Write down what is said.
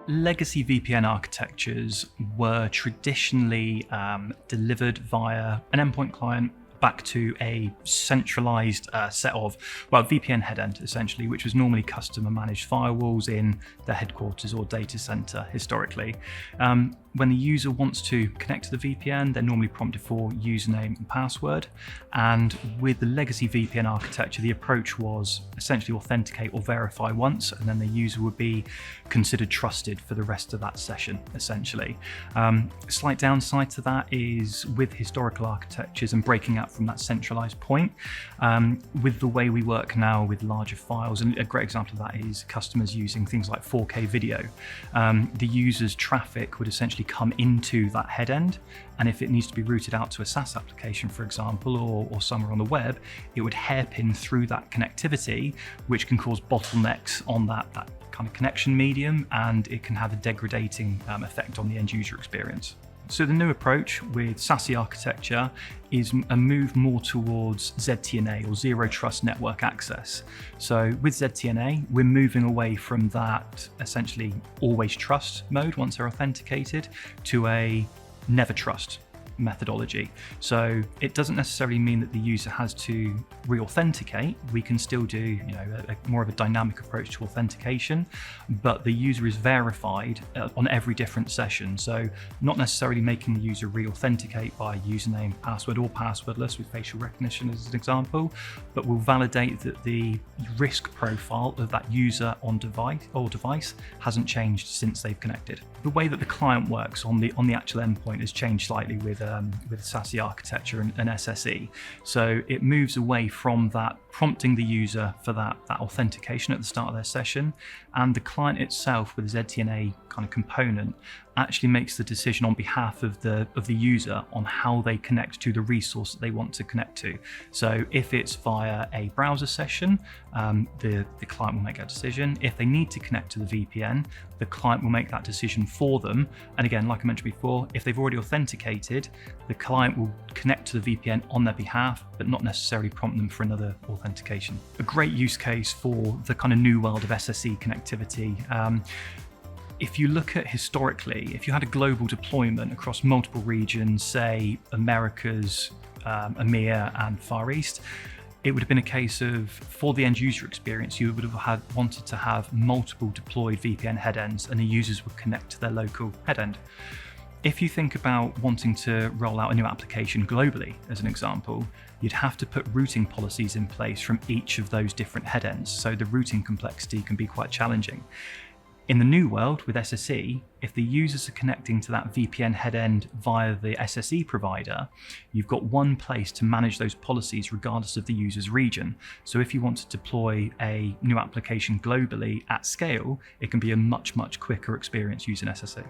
Legacy VPN architectures were traditionally delivered via an endpoint client back to a centralized set of, VPN headend essentially, which was normally customer managed firewalls in the headquarters or data center historically. When the user wants to connect to the VPN, they're normally prompted for username and password. And with the legacy VPN architecture, the approach was essentially authenticate or verify once, and then the user would be considered trusted for the rest of that session, essentially. Slight downside to that is with historical architectures and breaking out from that centralized point, with the way we work now with larger files, and a great example of that is customers using things like 4K video. The user's traffic would essentially come into that head end, and if it needs to be routed out to a SaaS application, for example, or somewhere on the web, it would hairpin through that connectivity, which can cause bottlenecks on that kind of connection medium, and it can have a degrading effect on the end user experience. So the new approach with SASE architecture is a move more towards ZTNA, or Zero Trust Network Access. So with ZTNA, we're moving away from that essentially always trust mode once they're authenticated to a never trust methodology. So it doesn't necessarily mean that the user has to re-authenticate. We can still do, more of a dynamic approach to authentication, but the user is verified on every different session. So not necessarily making the user re-authenticate by username, password, or passwordless with facial recognition as an example, but we'll validate that the risk profile of that user on device hasn't changed since they've connected. The way that the client works on the actual endpoint has changed slightly with SASE architecture and SSE. So it moves away from that prompting the user for that authentication at the start of their session, and the client itself with a ZTNA kind of component actually makes the decision on behalf of the user on how they connect to the resource that they want to connect to. So if it's via a browser session, the client will make that decision. If they need to connect to the VPN, the client will make that decision for them. And again, like I mentioned before, if they've already authenticated, the client will connect to the VPN on their behalf, but not necessarily prompt them for another authentication. A great use case for the kind of new world of SSE connectivity. If you look at historically, if you had a global deployment across multiple regions, say Americas, EMEA and Far East, it would have been a case of, for the end user experience, you would have wanted to have multiple deployed VPN headends and the users would connect to their local headend. If you think about wanting to roll out a new application globally, as an example, you'd have to put routing policies in place from each of those different headends, so the routing complexity can be quite challenging. In the new world with SSE, if the users are connecting to that VPN headend via the SSE provider, you've got one place to manage those policies regardless of the user's region. So if you want to deploy a new application globally at scale, it can be a much, much quicker experience using SSE.